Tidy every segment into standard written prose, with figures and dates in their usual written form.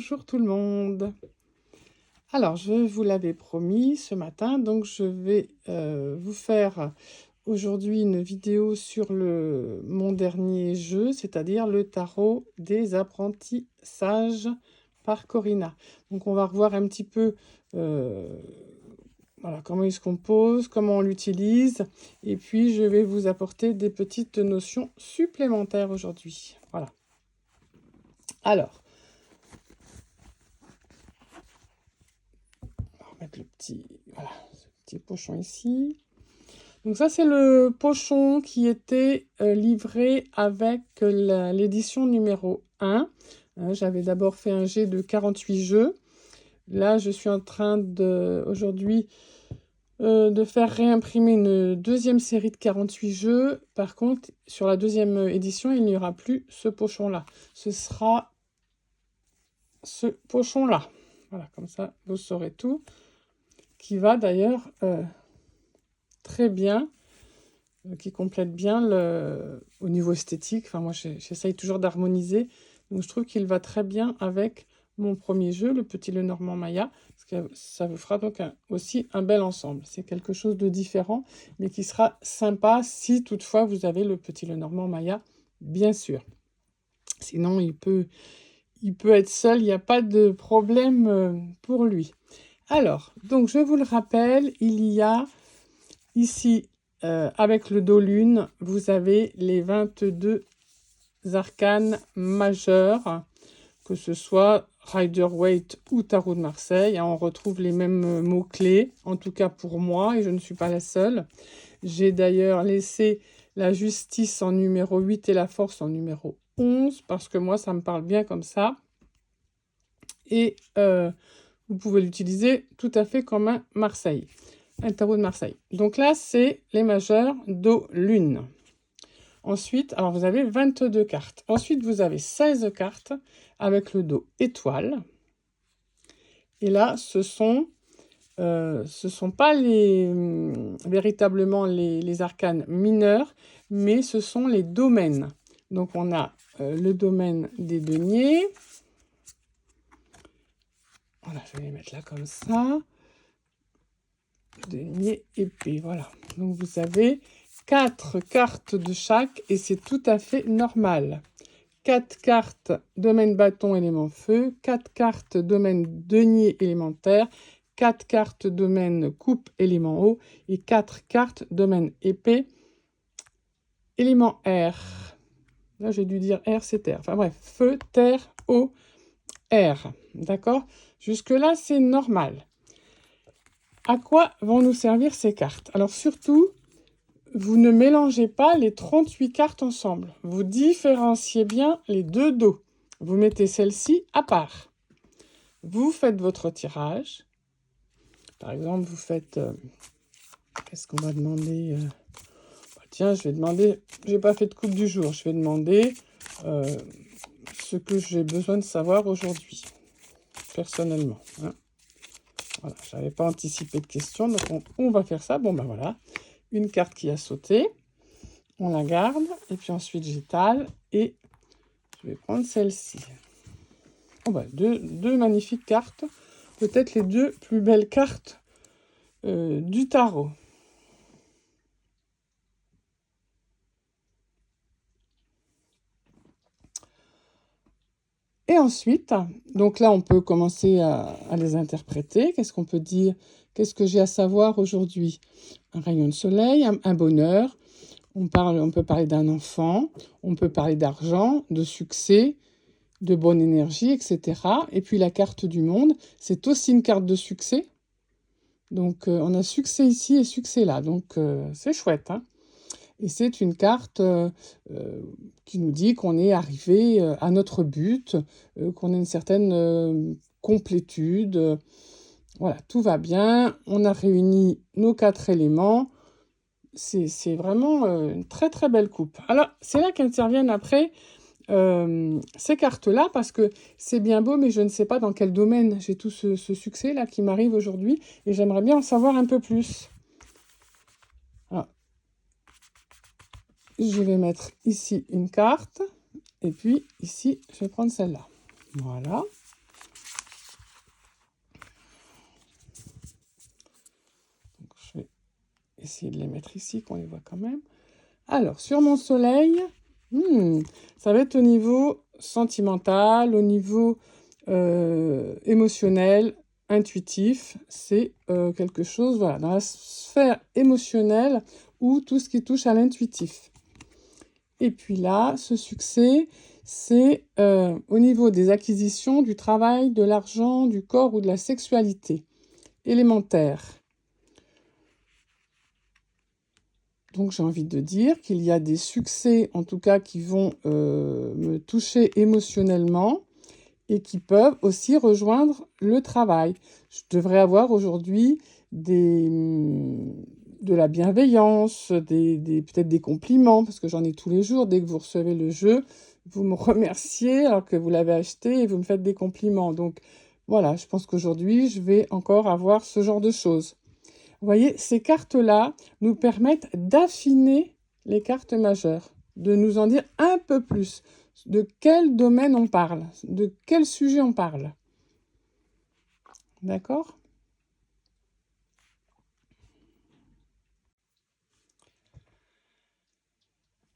Bonjour tout le monde. Alors, je vous l'avais promis ce matin, donc je vais vous faire aujourd'hui une vidéo sur mon dernier jeu, c'est-à-dire le tarot des apprentissages par Corinna. Donc, on va revoir un petit peu voilà, comment il se compose, comment on l'utilise, et puis je vais vous apporter des petites notions supplémentaires aujourd'hui. Voilà. Alors, mettre le petit, voilà, ce petit pochon ici. Donc ça, c'est le pochon qui était livré avec l'édition numéro 1. J'avais d'abord fait un jet de 48 jeux. Là, je suis en train aujourd'hui de faire réimprimer une deuxième série de 48 jeux. Par contre, sur la deuxième édition, il n'y aura plus ce pochon-là. Ce sera ce pochon-là. Voilà, comme ça, vous saurez tout. Qui va d'ailleurs très bien, qui complète bien au niveau esthétique. Enfin, moi, j'essaye toujours d'harmoniser. Donc, je trouve qu'il va très bien avec mon premier jeu, le Petit Lenormand Maya, parce que ça vous fera donc aussi un bel ensemble. C'est quelque chose de différent, mais qui sera sympa si toutefois vous avez le Petit Lenormand Maya, bien sûr. Sinon, il peut être seul, il n'y a pas de problème pour lui. Alors, donc je vous le rappelle, il y a ici, avec le dos lune, vous avez les 22 arcanes majeurs, que ce soit Rider-Waite ou Tarot de Marseille. On retrouve les mêmes mots-clés, en tout cas pour moi, et je ne suis pas la seule. J'ai d'ailleurs laissé la justice en numéro 8 et la force en numéro 11, parce que moi, ça me parle bien comme ça. Et vous pouvez l'utiliser tout à fait comme un Marseille. Un tarot de Marseille. Donc là, c'est les majeurs dos lune. Ensuite, alors vous avez 22 cartes. Ensuite, vous avez 16 cartes avec le dos étoile. Et là, ce sont pas véritablement les arcanes mineurs, mais ce sont les domaines. Donc on a le domaine des deniers. Voilà, je vais les mettre là comme ça. Denier, épée, voilà. Donc vous avez 4 cartes de chaque et c'est tout à fait normal. 4 cartes domaine bâton élément feu, 4 cartes domaine denier élémentaire, 4 cartes domaine coupe élément eau et 4 cartes domaine épée élément air. Là j'ai dû dire air, c'est terre. Enfin bref, feu, terre, eau, air. D'accord? Jusque là c'est normal. À quoi vont nous servir ces cartes? Alors surtout, vous ne mélangez pas les 38 cartes ensemble. Vous différenciez bien les deux dos. Vous mettez celle-ci à part. Vous faites votre tirage. Par exemple, vous faites... qu'est-ce qu'on va demander tiens, je vais demander... J'ai pas fait de coupe du jour. Je vais demander ce que j'ai besoin de savoir aujourd'hui, personnellement. Hein. Voilà, je n'avais pas anticipé de questions, donc on va faire ça. Bon, ben voilà, une carte qui a sauté, on la garde, et puis ensuite j'étale, et je vais prendre celle-ci. Oh ben, deux magnifiques cartes, peut-être les deux plus belles cartes du tarot. Et ensuite, donc là, on peut commencer à les interpréter. Qu'est-ce qu'on peut dire? Qu'est-ce que j'ai à savoir aujourd'hui? Un rayon de soleil, un bonheur. On peut parler d'un enfant, on peut parler d'argent, de succès, de bonne énergie, etc. Et puis la carte du monde, c'est aussi une carte de succès. Donc on a succès ici et succès là. Donc c'est chouette, hein. Et c'est une carte qui nous dit qu'on est arrivé à notre but, qu'on a une certaine complétude. Voilà, tout va bien. On a réuni nos 4 éléments. C'est vraiment une très très belle coupe. Alors, c'est là qu'interviennent après ces cartes-là, parce que c'est bien beau, mais je ne sais pas dans quel domaine j'ai tout ce succès-là qui m'arrive aujourd'hui, et j'aimerais bien en savoir un peu plus. Alors, je vais mettre ici une carte, et puis ici, je vais prendre celle-là. Voilà. essayer de les mettre ici, qu'on les voit quand même. Alors, sur mon soleil, ça va être au niveau sentimental, au niveau émotionnel, intuitif. C'est quelque chose, voilà, dans la sphère émotionnelle ou tout ce qui touche à l'intuitif. Et puis là, ce succès, c'est au niveau des acquisitions, du travail, de l'argent, du corps ou de la sexualité. Élémentaire. Donc j'ai envie de dire qu'il y a des succès, en tout cas, qui vont me toucher émotionnellement et qui peuvent aussi rejoindre le travail. Je devrais avoir aujourd'hui de la bienveillance, peut-être des compliments, parce que j'en ai tous les jours. Dès que vous recevez le jeu, vous me remerciez alors que vous l'avez acheté et vous me faites des compliments. Donc voilà, je pense qu'aujourd'hui, je vais encore avoir ce genre de choses. Vous voyez, ces cartes-là nous permettent d'affiner les cartes majeures, de nous en dire un peu plus. De quel domaine on parle, de quel sujet on parle. D'accord ?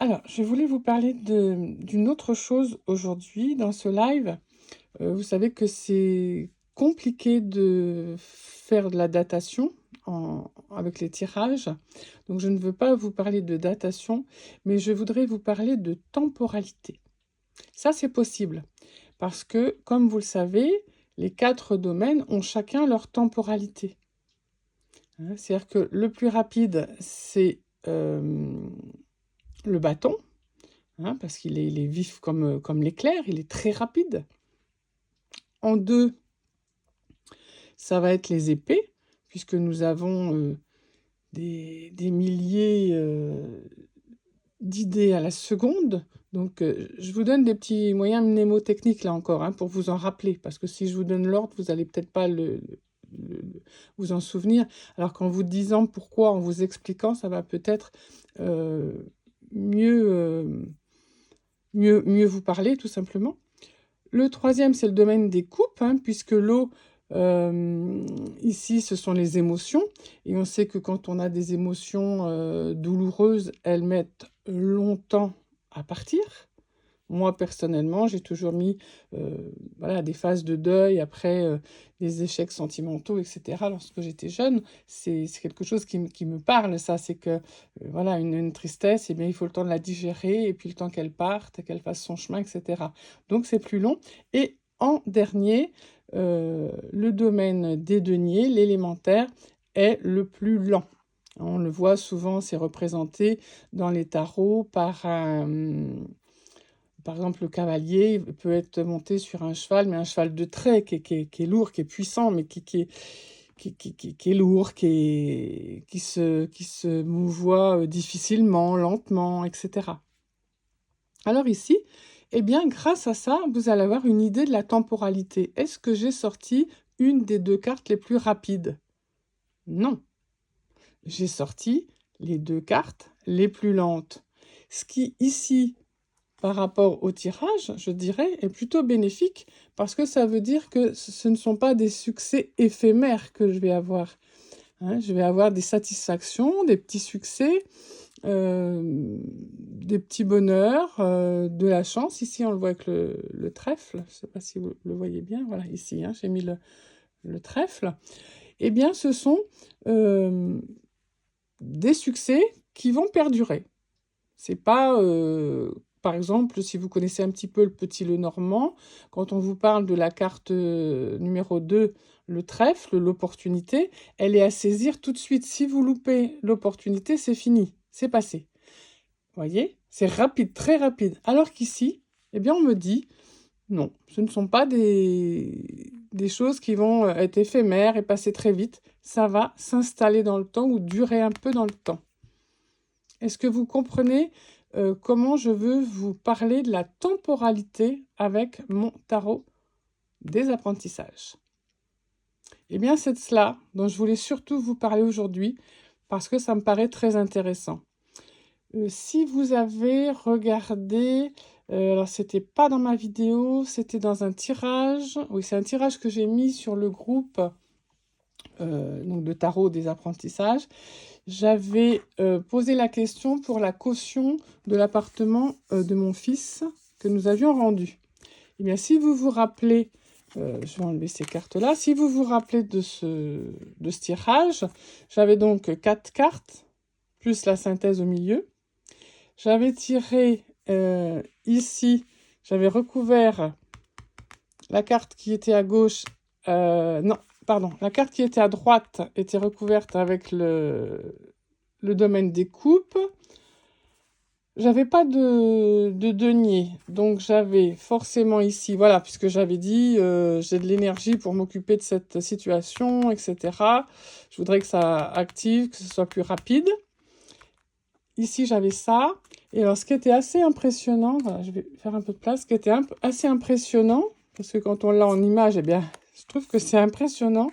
Alors, je voulais vous parler d'une autre chose aujourd'hui dans ce live. Vous savez que c'est compliqué de faire de la datation avec les tirages. Donc, je ne veux pas vous parler de datation, mais je voudrais vous parler de temporalité. Ça, c'est possible. Parce que, comme vous le savez, les 4 domaines ont chacun leur temporalité. C'est-à-dire que le plus rapide, c'est le bâton, parce qu'il est vif comme l'éclair, il est très rapide. En 2, ça va être les épées, puisque nous avons des milliers d'idées à la seconde. Donc, je vous donne des petits moyens mnémotechniques, là encore, pour vous en rappeler. Parce que si je vous donne l'ordre, vous n'allez peut-être pas vous en souvenir. Alors qu'en vous disant pourquoi, en vous expliquant, ça va peut-être mieux vous parler, tout simplement. Le 3e, c'est le domaine des coupes, puisque l'eau, ici, ce sont les émotions. Et on sait que quand on a des émotions douloureuses, elles mettent longtemps à partir. Moi, personnellement, j'ai toujours mis des phases de deuil après des échecs sentimentaux, etc. Lorsque j'étais jeune, c'est quelque chose qui me parle, ça. C'est que, une tristesse, eh bien, il faut le temps de la digérer, et puis le temps qu'elle parte, qu'elle fasse son chemin, etc. Donc, c'est plus long. Et en dernier, le domaine des deniers, l'élémentaire, est le plus lent. On le voit souvent, c'est représenté dans les tarots par par exemple, le cavalier peut être monté sur un cheval, mais un cheval de trait qui est lourd, qui est puissant, mais qui est lourd, qui se mouvoie difficilement, lentement, etc. Alors ici, eh bien, grâce à ça, vous allez avoir une idée de la temporalité. Est-ce que j'ai sorti une des 2 cartes les plus rapides? Non. J'ai sorti les 2 cartes les plus lentes. Ce qui, ici, par rapport au tirage, je dirais, est plutôt bénéfique parce que ça veut dire que ce ne sont pas des succès éphémères que je vais avoir. Je vais avoir des satisfactions, des petits succès, des petits bonheurs, de la chance. Ici, on le voit avec le trèfle. Je ne sais pas si vous le voyez bien. Voilà, ici, j'ai mis le trèfle. Eh bien, ce sont des succès qui vont perdurer. C'est pas... par exemple, si vous connaissez un petit peu le Petit Lenormand, quand on vous parle de la carte numéro 2, le trèfle, l'opportunité, elle est à saisir tout de suite. Si vous loupez l'opportunité, c'est fini, c'est passé. Vous voyez? C'est rapide, très rapide. Alors qu'ici, eh bien, on me dit, non, ce ne sont pas des choses qui vont être éphémères et passer très vite. Ça va s'installer dans le temps ou durer un peu dans le temps. Est-ce que vous comprenez comment je veux vous parler de la temporalité avec mon tarot des apprentissages? Eh bien, c'est de cela dont je voulais surtout vous parler aujourd'hui parce que ça me paraît très intéressant. Si vous avez regardé, alors c'était pas dans ma vidéo, c'était dans un tirage. Oui, c'est un tirage que j'ai mis sur le groupe donc de tarot des apprentissages, j'avais posé la question pour la caution de l'appartement de mon fils que nous avions rendu. Eh bien, si vous vous rappelez, je vais enlever ces cartes-là, si vous vous rappelez de ce tirage, j'avais donc 4 cartes, plus la synthèse au milieu. J'avais tiré ici, j'avais recouvert la carte qui était à gauche, non, pardon, la carte qui était à droite était recouverte avec le domaine des coupes. J'avais pas de denier, donc j'avais forcément ici, voilà, puisque j'avais dit, j'ai de l'énergie pour m'occuper de cette situation, etc. Je voudrais que ça active, que ce soit plus rapide. Ici, j'avais ça. Et alors, ce qui était assez impressionnant, voilà, je vais faire un peu de place, ce qui était assez impressionnant, parce que quand on l'a en image, eh bien, je trouve que c'est impressionnant.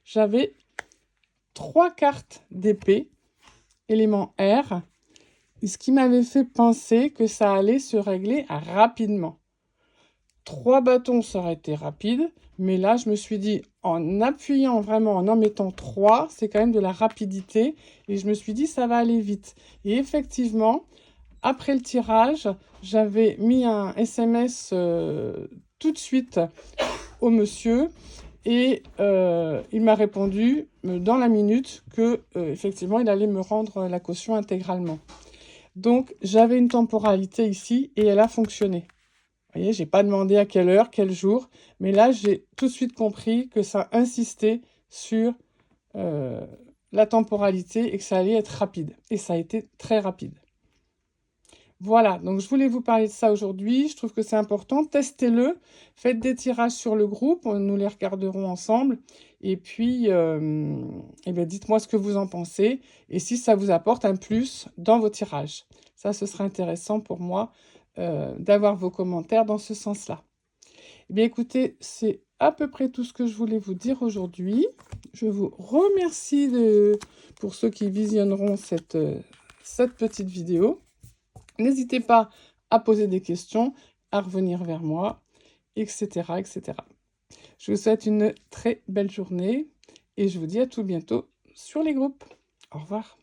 J'avais 3 cartes d'épée, élément R, et ce qui m'avait fait penser que ça allait se régler rapidement. 3 bâtons, ça aurait été rapide, mais là, je me suis dit, en appuyant vraiment, en mettant 3, c'est quand même de la rapidité, et je me suis dit, ça va aller vite. Et effectivement, après le tirage, j'avais mis un SMS tout de suite au monsieur, et il m'a répondu dans la minute que effectivement, il allait me rendre la caution intégralement. Donc, j'avais une temporalité ici, et elle a fonctionné. Vous voyez, je n'ai pas demandé à quelle heure, quel jour, mais là, j'ai tout de suite compris que ça insistait sur la temporalité et que ça allait être rapide. Et ça a été très rapide. Voilà, donc je voulais vous parler de ça aujourd'hui. Je trouve que c'est important. Testez-le. Faites des tirages sur le groupe. Nous les regarderons ensemble. Et puis, eh bien, dites-moi ce que vous en pensez. Et si ça vous apporte un plus dans vos tirages. Ça, ce sera intéressant pour moi d'avoir vos commentaires dans ce sens-là. Eh bien, écoutez, c'est à peu près tout ce que je voulais vous dire aujourd'hui. Je vous remercie pour ceux qui visionneront cette petite vidéo. N'hésitez pas à poser des questions, à revenir vers moi, etc., etc. Je vous souhaite une très belle journée et je vous dis à tout bientôt sur les groupes. Au revoir.